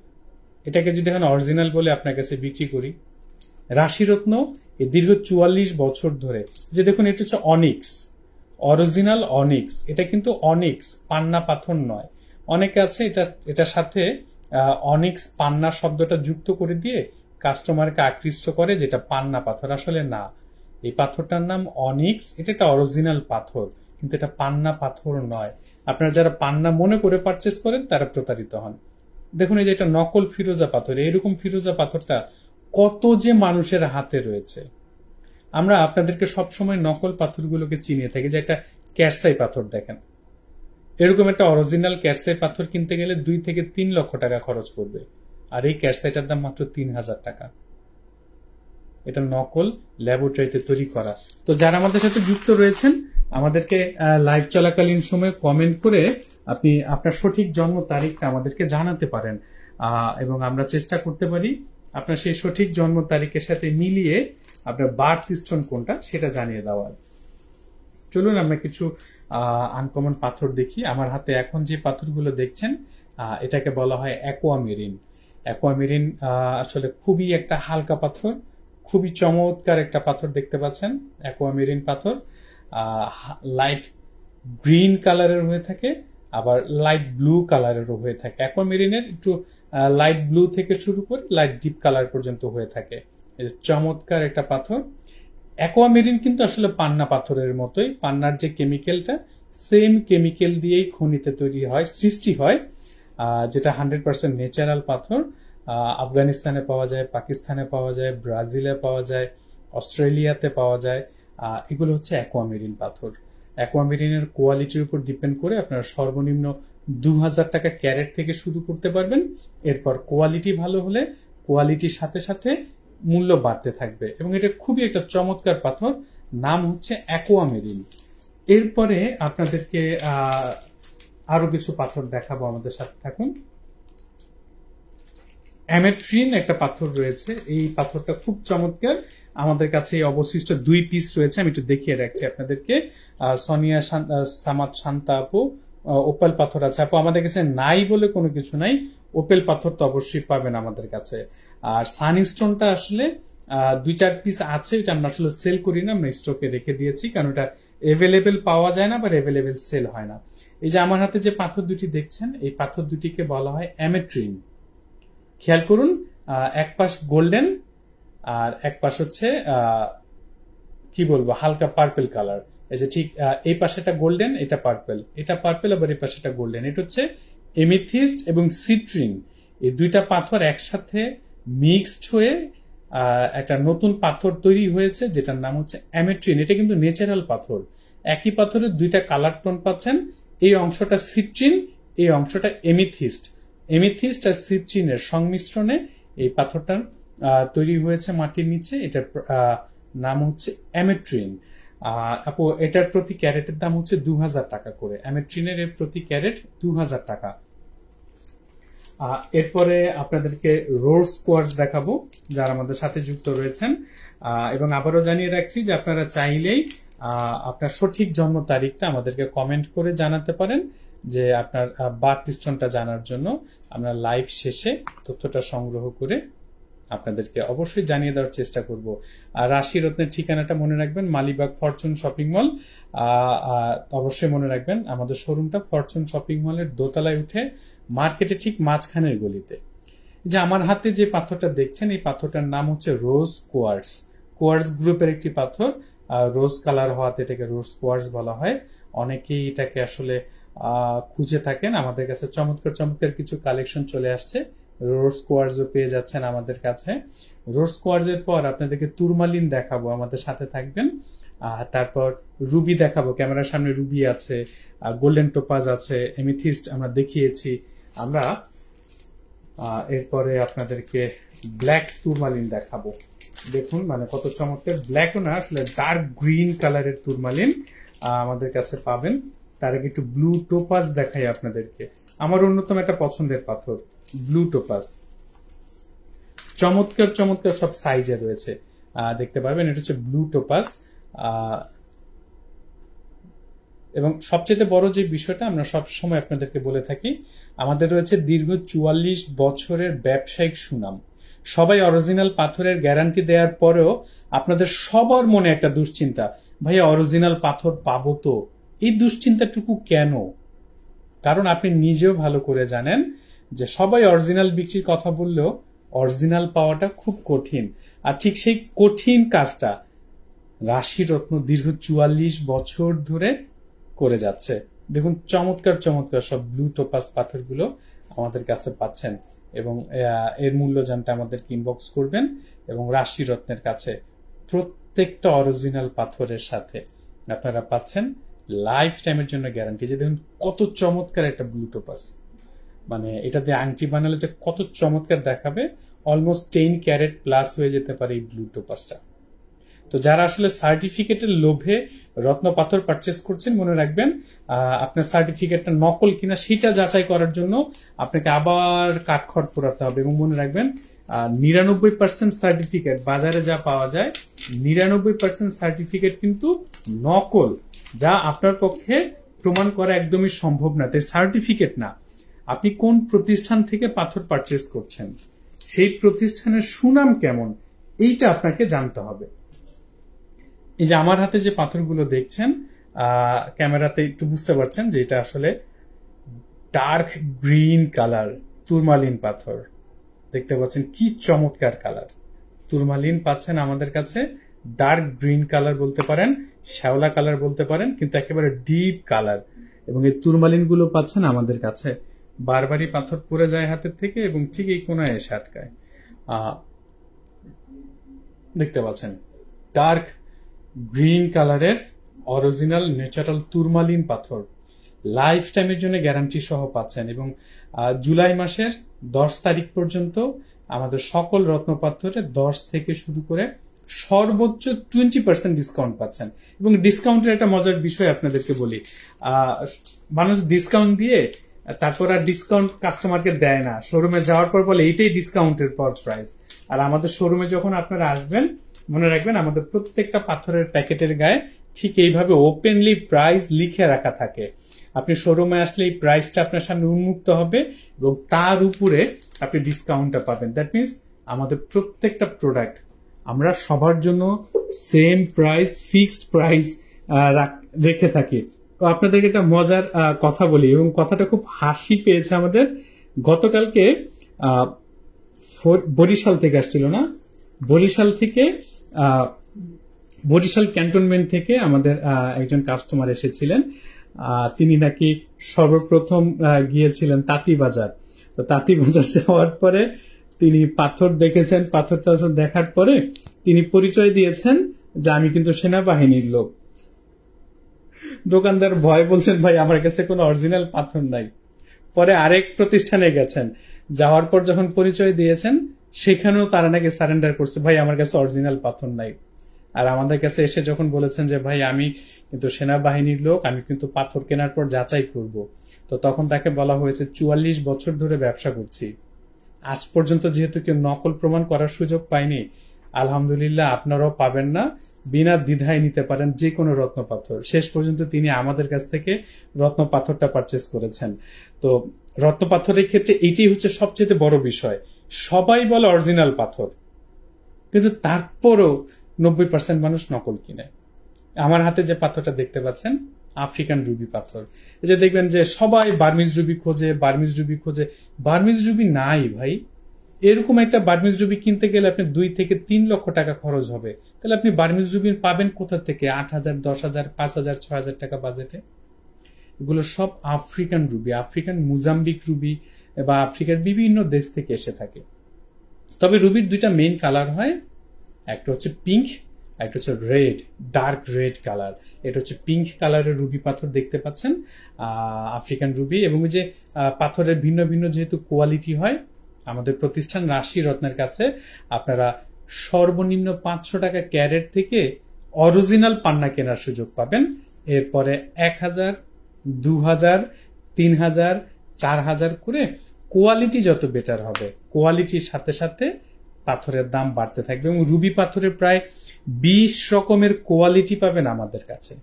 S1: এটাকে যদি এখন অরিজিনাল বলে আপনার কাছে বিক্রি করি। রাশিরত্ন এই দীর্ঘ 44 বছর ধরে, যে দেখুন এটা হচ্ছে অনিক্স, অরিজিনাল অনিক্স। এটা কিন্তু অনিক্স, পান্না পাথর নয়। অনেকে আছে এটার সাথে অনিক্স পান্না শব্দটা যুক্ত করে দিয়ে কাস্টমারকে আকৃষ্ট করে যেটা পান্না পাথর, আসলে না। এই পাথরটার নাম অনিক্স, এটা একটা অরিজিনাল পাথর, কিন্তু এটা পান্না পাথর নয়। আপনারা যারা পান্না মনে করে পারচেস করেন তারা প্রতারিত হন। দেখুন এই যে এটা নকল ফিরোজা পাথর, এইরকম ফিরোজা পাথরটা কত যে মানুষের হাতে রয়েছে। আমরা আপনাদেরকে সবসময় নকল পাথরগুলোকে চিনিয়ে থাকি, যে একটা ক্যারসাই পাথর দেখেন, এরকম একটা অরিজিনাল ক্যারসাই পাথর কিনতে গেলে 2 থেকে 3 লক্ষ টাকা খরচ করবে, আর এই ক্যারসাইটার দাম মাত্র 3000 টাকা। এটা নকল, ল্যাবরেটরিতে তৈরি করা। তো যারা আমাদের সাথে যুক্ত রয়েছেন, আমাদেরকে লাইভ চলাকালীন সময়ে কমেন্ট করে আপনি আপনার সঠিক জন্ম তারিখটা আমাদেরকে জানাতে পারেন, এবং আমরা চেষ্টা করতে পারি আপনার সেই সঠিক জন্ম তারিখের সাথে মিলিয়ে আপনার বার্থ স্টোন কোনটা সেটা জানিয়ে দেওয়ার। চলুন আমরা কিছু আনকমন পাথর দেখি। আমার হাতে এখন যে পাথরগুলো দেখছেন, এটাকে বলা হয় অ্যাকোয়ামেরিন। অ্যাকোয়ামেরিন আসলে খুবই একটা হালকা পাথর, খুবই চমৎকার একটা পাথর দেখতে পাচ্ছেন। অ্যাকোয়ামেরিন পাথর লাইট গ্রিন কালারের হয়ে থাকে, আবার লাইট ব্লু কালারেরও হয়ে থাকে। অ্যাকোয়ামেরিনের একটু লাইট ব্লু থেকে শুরু করে লাইট ডিপ কালার পর্যন্ত হয়ে থাকে। চমৎকার একটা পাথর। অ্যাকোয়ামেরিন কিন্তু আসলে পান্না পাথরের মতোই, পান্নার যে কেমিক্যালটা সেম কেমিক্যাল দিয়েই খনিতে তৈরি হয়, সৃষ্টি হয়, যেটা 100% ন্যাচারাল পাথর। আফগানিস্তানে পাওয়া যায়, পাকিস্তানে পাওয়া যায়, ব্রাজিলে পাওয়া যায়, অস্ট্রেলিয়াতে পাওয়া যায়। এগুলো হচ্ছে অ্যাকোয়ামেরিন পাথর। অ্যাকোয়ামেরিনের কোয়ালিটির উপর ডিপেন্ড করে আপনারা সর্বনিম্ন 2000 টাকা ক্যারেট থেকে শুরু করতে পারবেন। এরপর কোয়ালিটি ভালো হলে কোয়ালিটির সাথে সাথে মূল্য বাড়তে থাকবে, এবং এটা খুবই একটা চমৎকার পাথর, নাম হচ্ছে অ্যাকোয়ামেরিন। এরপরে আপনাদেরকে আরো কিছু পাথর দেখাবো, আমাদের সাথে থাকুন। অ্যামেট্রিন একটা পাথর রয়েছে, এই পাথরটা খুব চমৎকার। আমাদের কাছে অবশিষ্ট 2 পিস রয়েছে, আমি একটু দেখিয়ে রাখছি আপনাদেরকে। সোনিয়া সামাদ শান্তা আপু, ওপেল পাথর আছে আপু, আমাদের কাছে নাই বলে কোনো কিছু নাই, ওপেল পাথর তো অবশ্যই পাবেন আমাদের কাছে। আর সানস্টোনটা আসলে 2-4 পিস আছে, এটা আমরা আসলে সেল করি না, আমরা স্টকে রেখে দিয়েছি, কারণ এটা এভেলেবেল পাওয়া যায় না বা এভেলেবেল সেল হয় না। এই যে আমার হাতে যে পাথর দুটি দেখছেন, এই পাথর দুটিকে বলা হয় অ্যামেট্রিন। খেয়াল করুন, এক পাশ গোল্ডেন আর এক পাশ হচ্ছে কি বলবো হালকা পার্পল কালার। এই যে ঠিক এই পাশেটা গোল্ডেন, এটা পার্পল, এটা পার্পল, আবার এই পাশেটা গোল্ডেন। এটা হচ্ছে এমিথিস্ট এবং সিট্রিন, এই দুইটা পাথর একসাথে মিক্সড হয়ে একটা নতুন পাথর তৈরি হয়েছে, যেটার নাম হচ্ছে অ্যামেট্রিন। এটা কিন্তু ন্যাচারাল পাথর, একই পাথরের দুইটা কালার টোন পাচ্ছেন। এই অংশটা সিট্রিন, এই অংশটা এমিথিস্ট। এমিথিস্ট আর সিট্রিনের সংমিশ্রণে এই পাথরটা তৈরি হয়েছে মাটির নিচে, এটার নাম হচ্ছে অ্যামেট্রিন। আপু এটার প্রতি ক্যারেটের দাম হচ্ছে 2000 টাকা করে। অ্যামেট্রিনের প্রতি ক্যারেট 2000 টাকা। এরপরে আপনাদেরকে রোজ কোয়ার্টজ দেখাবো যারা আমাদের সাথে যুক্ত রয়েছেন, এবং আবারও জানিয়ে রাখছি যে আপনারা চাইলেই আপনার সঠিক জন্ম তারিখটা আমাদেরকে কমেন্ট করে জানাতে পারেন, যে আপনার বার্থ স্টোনটা জানার জন্য আমরা লাইভ শেষে তথ্যটা সংগ্রহ করে আপনাদেরকে অবশ্যই জানিয়ে দেওয়ার চেষ্টা করব। আর রাশি রত্নের ঠিকানাটা মনে রাখবেন, মালিবাগ ফরচুন শপিং মল। অবশ্যই মনে রাখবেন আমাদের শোরুমটা ফরচুন শপিং মলের দোতলায় উঠে মার্কেটে ঠিক মাঝখানের গলিতে। যে আমার হাতে যে পাথরটা দেখছেন, এই পাথরটার নাম হচ্ছে রোজ কোয়ার্টজ। কোয়ার্টজ গ্রুপের একটি পাথর, রোজ কালার হওয়াতে এটাকে রোজ কোয়ার্টজ বলা হয়। অনেকেই এটাকে আসলে খুঁজে থাকেন, আমাদের কাছে চমৎকার চমৎকার কিছু কালেকশন চলে আসছে। রোজ কোয়ার্টজও পেয়ে যাচ্ছেন আমাদের কাছে। রোজ কোয়ার্টজের পর আপনাদেরকে তুরমালিন দেখাবো, আমাদের সাথে থাকবেন। তারপর রুবি দেখাবো, ক্যামেরার সামনে রুবি আছে, গোল্ডেন টোপাজ আছে, এমিথিস্ট আমরা দেখিয়েছি আমরা। এরপরে আপনাদেরকে ব্ল্যাক তুরমালিন দেখাবো। দেখুন মানে কত চমৎকার, ব্ল্যাকও না আসলে ডার্ক গ্রিন কালারের তুরমালিন আমাদের কাছে পাবেন। তার আগে একটু ব্লু টোপাজ দেখাই আপনাদেরকে, আমার অন্যতম একটা পছন্দের পাথর ব্লু টোপাজ। চমৎকার চমৎকার সব সাইজে রয়েছে, দেখতে পারবেন। এটা হচ্ছে ব্লু টোপাজ। এবং সবচেয়ে বড় যে বিষয়টা আমরা সব সময় আপনাদেরকে বলে থাকি, আমাদের রয়েছে দীর্ঘ 44 বছরের ব্যবসায়িক সুনাম। সবাই অরিজিনাল পাথরের গ্যারান্টি দেওয়ার পরেও আপনাদের সবার মনে একটা দুশ্চিন্তা, ভাইয়া অরিজিনাল পাথর পাবো তো? এই দুশ্চিন্তাটুকু কেন? কারণ আপনি নিজেও ভালো করে জানেন যে সবাই অরিজিনাল বিক্রির কথা বললেও অরিজিনাল পাওয়াটা খুব কঠিন। আর ঠিক সেই কঠিন কাজটা রাশি রত্ন দীর্ঘ 44 বছর ধরে করে যাচ্ছে। দেখুন চমৎকার চমৎকার সব ব্লু টোপাস পাথরগুলো আমাদের কাছে পাচ্ছেন, এবং এর মূল্য জানতে আমাদেরকে ইনবক্স করবেন। এবং রাশি রত্নের কাছে প্রত্যেকটা অরিজিনাল পাথরের সাথে আপনারা পাচ্ছেন লাইফ টাইমের জন্য গ্যারান্টি। যে দেখুন কত চমৎকার একটা ব্লু টোপাস, মানে এটা দিয়ে আংটি বানালে যে কত চমৎকার দেখাবে, অলমোস্ট 10 ক্যারেট প্লাস হয়ে যেতে পারে এই ব্লু টোপাসটা। তো যারা আসলে সার্টিফিকেটের লোভে রত্ন পাথর পারচেস করছেন, মনে রাখবেন আপনার সার্টিফিকেটটা নকল কিনা সেটা যাচাই করার জন্য আপনাকে আবার কাঠখড় পোড়াতে হবে। এবং মনে রাখবেন 99% সার্টিফিকেট বাজারে যা পাওয়া যায় 99% সার্টিফিকেট কিন্তু নকল, যা আপনার পক্ষে প্রমাণ করা একদমই সম্ভব না। তাই সার্টিফিকেট না, আপনি কোন প্রতিষ্ঠান থেকে পাথর পারচেস করছেন, সেই প্রতিষ্ঠানের সুনাম কেমন, এইটা আপনাকে জানতে হবে। এই যে আমার হাতে যে পাথরগুলো দেখছেন, ক্যামেরাতে একটু বুঝতে পারছেন যে এটা আসলে ডার্ক গ্রিন কালার তুরমালিন পাথর। দেখতে পাচ্ছেন কি চমৎকার কালার। তুরমালিন পাচ্ছেন আমাদের কাছে, ডার্ক গ্রিন কালার বলতে পারেন, শ্যাওলা কালার বলতে পারেন, কিন্তু একেবারে ডিপ কালার। এবং এই তুরমালিন গুলো পাচ্ছেন আমাদের কাছে। বারবারই পাথর পড়ে যায় হাতের থেকে এবং ঠিক এই কোনায় এসে আটকায়। দেখতে পাচ্ছেন ডার্ক গ্রিন কালারের অরিজিনাল ন্যাচারাল তুরমালিন পাথর, লাইফ টাইমের জন্য গ্যারান্টি সহ পাচ্ছেন। এবং জুলাই মাসের 10 তারিখ পর্যন্ত আমাদের সকল রত্ন পাথরে 10 থেকে শুরু করে সর্বোচ্চ 20% ডিসকাউন্ট পাচ্ছেন। এবং ডিসকাউন্টের একটা মজার বিষয় আপনাদেরকে বলি, মানুষ ডিসকাউন্ট দিয়ে তারপর আর ডিসকাউন্ট কাস্টমারকে দেয় না, শোরুমে যাওয়ার পর বলে এইটাই ডিসকাউন্টের পর প্রাইস। আর আমাদের শোরুমে যখন আপনারা আসবেন, মনে রাখবেন আমাদের প্রত্যেকটা পাথরের প্যাকেটের গায়ে ঠিক এইভাবে ওপেনলি প্রাইস লিখে রাখা থাকে। আপনি শোরুমে আসলে এই প্রাইসটা আপনার সামনে উন্মুক্ত হবে এবং তার উপরে আপনি ডিসকাউন্টটা পাবেন। দ্যাট মিনস আমাদের প্রত্যেকটা প্রোডাক্ট আমরা সবার জন্য সেম প্রাইস, ফিক্সড প্রাইস রেখে থাকি। তো আপনাদেরকে একটা মজার কথা বলি, এবং কথাটা খুব হাসি পেয়েছে আমাদের। গতকালকে বরিশাল থেকে আসছিল না, বরিশাল ক্যান্টনমেন্ট থেকে আমাদের একজন কাস্টমার এসেছিলেন। তিনি নাকি সর্বপ্রথম গিয়েছিলেন তাঁতিবাজার। তো তাঁতিবাজার যাওয়ার পরে তিনি পাথর দেখেছেন, পাথর দেখার পরে তিনি পরিচয় দিয়েছেন যে আমি কিন্তু সেনাবাহিনীর লোক। দোকানদার ভয় বলছেন ভাই আমার কাছে কোনো অরিজিনাল পাথর নাই। পরে আরেক প্রতিষ্ঠানে গেছেন, যাওয়ার পর যখন পরিচয় দিয়েছেন সেখানেও তারা নাকি সারেন্ডার করছে, ভাই আমার কাছে অরিজিনাল পাথর নাই। আর আমাদের কাছে এসে যখন বলেছেন যে ভাই আমি কিন্তু সেনাবাহিনীর লোক, আমি কিন্তু পাথর কেনার পর যাচাই করব, তো তখন তাকে বলা হয়েছে 44 বছর ধরে ব্যবসা করছি, আজ পর্যন্ত যেহেতু কেউ নকল প্রমাণ করার সুযোগ পায়নি, আলহামদুলিল্লাহ আপনারাও পাবেন না, বিনা দ্বিধায় নিতে পারেন যে কোনো রত্ন পাথর। শেষ পর্যন্ত তিনি আমাদের কাছ থেকে রত্ন পাথরটা পারচেস করেছেন। তো রত্ন পাথরের ক্ষেত্রে এইটাই হচ্ছে সবচেয়ে বড় বিষয়, সবাই বলে অরিজিনাল পাথর, কিন্তু তারপরও 90% মানুষ নকল কিনে। আমার হাতে যে পাথরটা দেখতে পাচ্ছেন আফ্রিকান রুবি পাথর। এই যে দেখবেন যে সবাই বার্মিজ রুবি খোঁজে, বার্মিজ রুবি নাই ভাই। এরকম একটা বার্মিজ রুবি কিনতে গেলে আপনি 2 থেকে 3 লক্ষ টাকা খরচ হবে। তাহলে আপনি বার্মিজ রুবি পাবেন কোথা থেকে? 8,000, 10,000, 5,000, 6,000 টাকা বাজেটে। এগুলো সব আফ্রিকান রুবি, আফ্রিকান মুজাম্বিক রুবি বা আফ্রিকার বিভিন্ন দেশ থেকে এসে থাকে। তবে রুবির 2টা মেইন কালার হয়, একটা হচ্ছে পিঙ্ক, একটা হচ্ছে রেড, ডার্ক রেড কালার। এটা হচ্ছে পিঙ্ক কালারের রুবি পাথর দেখতে পাচ্ছেন, আফ্রিকান রুবি। এবং যে পাথরের ভিন্ন ভিন্ন যেহেতু কোয়ালিটি হয়, আমাদের প্রতিষ্ঠান রাশি রত্নের কাছে আপনারা সর্বনিম্ন 500 টাকা ক্যারেট থেকে অরিজিনাল পান্না কেনার সুযোগ পাবেন। এরপরে 1,000, 2,000, 3,000, 4,000 করে কোয়ালিটি যত বেটার হবে, কোয়ালিটির সাথে সাথে পাথরের দাম বাড়তে থাকবে। এবং রুবি পাথরের প্রায় 20 রকমের কোয়ালিটি পাবেন আমাদের কাছে।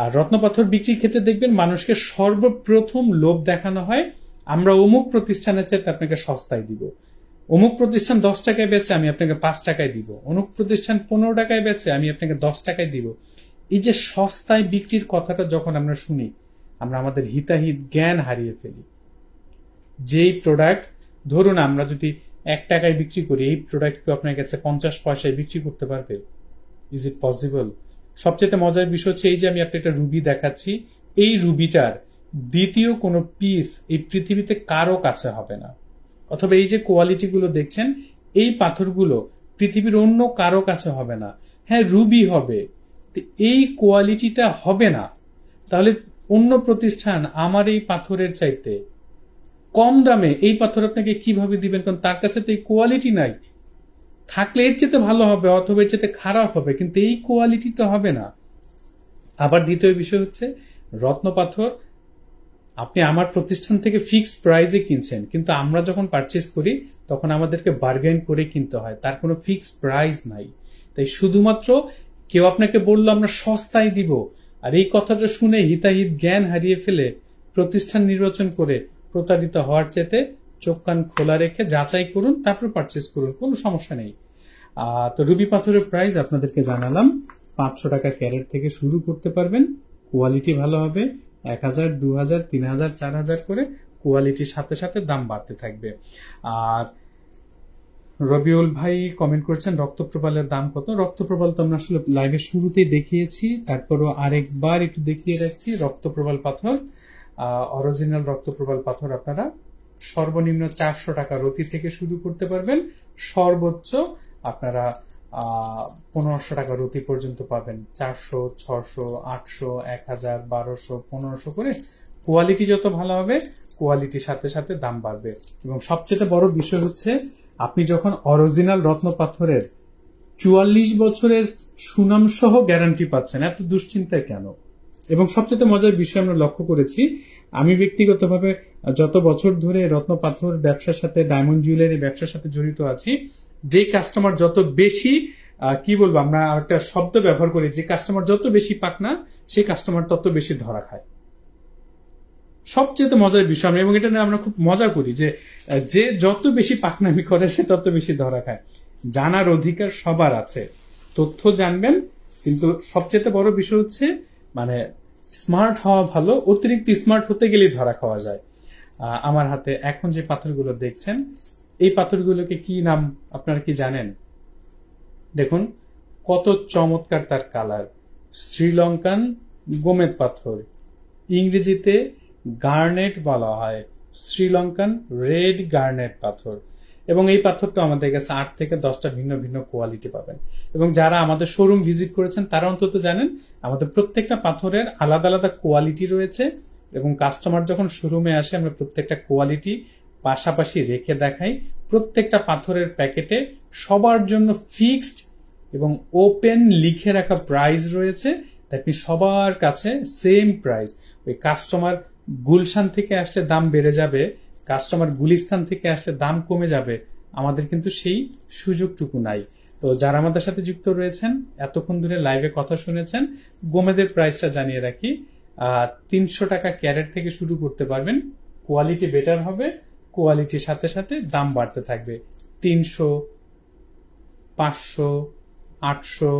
S1: আর রত্ন পাথর বিক্রির ক্ষেত্রে দেখবেন মানুষকে সর্বপ্রথম লোভ দেখানো হয়, আমরা অমুক প্রতিষ্ঠানের চাইতে আপনাকে সস্তায় দিব, অমুক প্রতিষ্ঠান 10 টাকায় বেচে আমি আপনাকে 5 টাকায় দিব, অমুক প্রতিষ্ঠান 15 টাকায় বেচে আমি আপনাকে 10 টাকায় দিব। এই যে সস্তায় বিক্রির কথাটা যখন আমরা শুনি, আমরা আমাদের হিতাহিত জ্ঞান হারিয়ে ফেলি। যেই প্রোডাক্ট ধরুন আমরা যদি 1 টাকায় বিক্রি করি, এই প্রোডাক্ট কেউ আপনার কাছে 50 পয়সায় বিক্রি করতে পারবে? Is it possible? সবচেয়ে মজার বিষয় হচ্ছে এই যে আমি আপনাকে একটা রুবি দেখাচ্ছি, এই রুবিটার দ্বিতীয় কোনো পিস এই পৃথিবীতে কারো কাছে হবে না। অথবা এই যে কোয়ালিটি গুলো দেখছেন, এই পাথরগুলো পৃথিবীর অন্য কারো কাছে হবে না। হ্যাঁ রুবি হবে, এই কোয়ালিটিটা হবে না। তাহলে অন্য প্রতিষ্ঠান আমার এই পাথরের চাইতে কম দামে এই পাথর আপনাকে কিভাবে দিবেন, কারণ তার কাছে তো এই কোয়ালিটি নাই। থাকলে এর চেয়ে ভালো হবে অথবা এর চেয়ে খারাপ হবে, কিন্তু এই কোয়ালিটি তো হবে না। আবার দ্বিতীয় বিষয় হচ্ছে রত্ন পাথর আপনি আমার প্রতিষ্ঠান থেকে ফিক্সড প্রাইসে কিনছেন, কিন্তু আমরা যখন পারচেস করি তখন আমাদেরকে বার্গেন করে কিনতে হয়, তার কোনো ফিক্সড প্রাইস নাই। তাই শুধুমাত্র কেউ আপনাকে বললো আমরা সস্তায় দিব, আর এই কথাটা শুনে হিতাহিত জ্ঞান হারিয়ে ফেলে প্রতিষ্ঠান নির্বাচন করে প্রতারিত হওয়ার চেতে চোখ কান খোলা রেখে যাচাই করুন, তারপর পারচেস করুন, কোনো সমস্যা নেই। তো রুবি পাথরের প্রাইস আপনাদেরকে জানালাম। 500 টাকা ক্যারেট থেকে শুরু করতে পারবেন, কোয়ালিটি ভালো হবে। 1000, 2000, 3000, 4000 করে কোয়ালিটির সাথে সাথে দাম বাড়তে থাকবে। আর রবিউল ভাই কমেন্ট করছেন রক্তপ্রবালের দাম কত। রক্তপ্রবাল তো আমরা আসলে লাইভের শুরুতেই দেখিয়েছি, তারপরও আরেকবার একটু দেখিয়ে রাখছি। রক্তপ্রবাল পাথর, অরিজিনাল রক্তপ্রবাল পাথর আপনারা সর্বনিম্ন 400 টাকা রতি থেকে শুরু করতে পারবেন, সর্বোচ্চ আপনারা 1500 টাকা রতি পর্যন্ত পাবেন। 400, 600, 800, 1000, 1200, 1500 করে কোয়ালিটি যত ভালো হবে কোয়ালিটির সাথে সাথে দাম বাড়বে। এবং সবচেয়ে বড় বিষয় হচ্ছে আপনি যখন অরিজিনাল রত্ন পাথরের 44 বছরের সুনাম সহ গ্যারান্টি পাচ্ছেন, এত দুশ্চিন্তায় কেন? এবং সবচেয়ে মজার বিষয় আমরা লক্ষ্য করেছি, আমি ব্যক্তিগতভাবে যত বছর ধরে রত্ন পাথর ব্যবসার সাথে, ডায়মন্ড জুয়েলারি ব্যবসার সাথে জড়িত আছি, যে কাস্টমার যত বেশি কি বলবো, আমরা একটা শব্দ ব্যবহার করি, যে কাস্টমার যত বেশি পাকনা সেই কাস্টমার তত বেশি ধরা খায়। সবচেয়ে মজার বিষয়, এবং এটা নিয়ে আমরা খুব মজা করি যে যে যত বেশি পাকনামি করে সে তত বেশি ধরা খায়। জানার অধিকার সবার আছে, তথ্য জানবেন, কিন্তু সবচেয়ে বড় বিষয় হচ্ছে মানে স্মার্ট হওয়া ভালো। অতিরিক্ত স্মার্ট হতে গেলেই ধরা খাওয়া যায়। আমার হাতে এখন যে পাথরগুলো দেখছেন, এই পাথরগুলোকে কি নাম আপনারা কি জানেন? দেখুন কত চমৎকার তার কালার। শ্রীলঙ্কান গোমেদ পাথর, ইংরেজিতে গার্নেট বলা হয়, শ্রীলঙ্কান রেড গার্নেট পাথর। এবং এই পাথরটা আমাদের কাছে 8 থেকে 10টা ভিন্ন ভিন্ন কোয়ালিটি পাবেন। এবং যারা আমাদের শোরুম ভিজিট করেছেন তারা অন্তত জানেন আমাদের প্রত্যেকটা পাথরের আলাদা আলাদা কোয়ালিটি রয়েছে। এবং কাস্টমার যখন শোরুমে আসে আমরা প্রত্যেকটা কোয়ালিটি পাশাপাশি রেখে দেখাই। প্রত্যেকটা পাথরের প্যাকেটে সবার জন্য ফিক্সড এবং ওপেন লিখে রাখা প্রাইস রয়েছে, তাই আপনি সবার কাছে সেম প্রাইস। ওই কাস্টমার গুলশান থেকে আসলে দাম বেড়ে যাবে, কাস্টমার গুলিস্তান থেকে আসলে দাম কমে যাবে, আমাদের কিন্তু সেই সুযোগটুকু নাই। তো যারা আমাদের সাথে যুক্ত রয়েছেন, এতক্ষণ ধরে লাইভে কথা শুনেছেন, গোমেদের প্রাইসটা জানিয়ে রাখি। 300 টাকা ক্যারেট থেকে শুরু করতে পারবেন, কোয়ালিটি বেটার হবে, কোয়ালিটির সাথে সাথে দাম বাড়তে থাকবে। 300, 500, 800,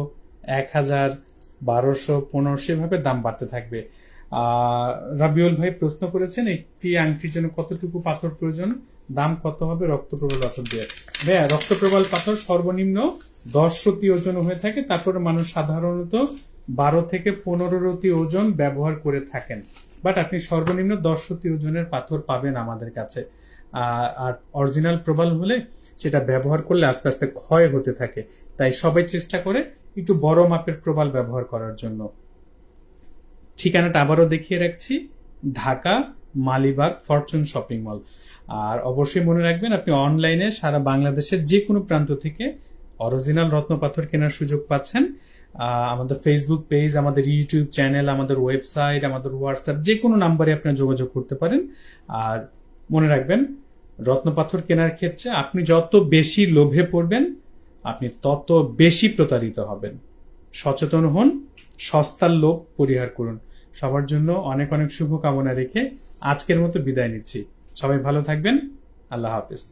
S1: 1000, 1200, 1500 ভাবে দাম বাড়তে থাকবে। রাবিউল ভাই প্রশ্ন করেছেন একটি আংটির জন্য কতটুকু পাথর প্রয়োজন, দাম কত হবে রক্তপ্রবাল পাথর দিয়ে? ভাইয়া রক্তপ্রবাল পাথর সর্বনিম্ন 10 রতি ওজন হয়ে থাকে, তারপরে মানুষ সাধারণত 12 থেকে 15 রতি ওজন ব্যবহার করে থাকেন। বাট আপনি সর্বনিম্ন 10 রতি ওজনের পাথর পাবেন আমাদের কাছে। আর অরিজিনাল প্রবাল হলে সেটা ব্যবহার করলে আস্তে আস্তে ক্ষয় হতে থাকে, তাই সবাই চেষ্টা করে একটু বড় মাপের প্রবাল ব্যবহার করার জন্য। ঠিকানাটা আবারও দেখিয়ে রাখছি, Dhaka Malibagh fortune shopping mall. আর অবশ্যই মনে রাখবেন আপনি অনলাইনে সারা বাংলাদেশের যে কোনো প্রান্ত থেকে অরিজিনাল রত্ন পাথর কেনার সুযোগ পাচ্ছেন। আমাদের ফেসবুক পেজ, আমাদের ইউটিউব চ্যানেল, আমাদের ওয়েবসাইট, আমাদের হোয়াটসঅ্যাপ, যে কোনো নাম্বারে আপনারা যোগাযোগ করতে পারেন। আর মনে রাখবেন রত্ন পাথর কেনার ক্ষেত্রে আপনি যত বেশি লোভে পড়বেন আপনি তত বেশি প্রতারিত হবেন। সচেতন হন, সস্তার লোভ পরিহার করুন। সবার জন্য অনেক অনেক শুভকামনা রেখে আজকের মতো বিদায় নিচ্ছি। সবাই ভালো থাকবেন, আল্লাহ হাফেজ।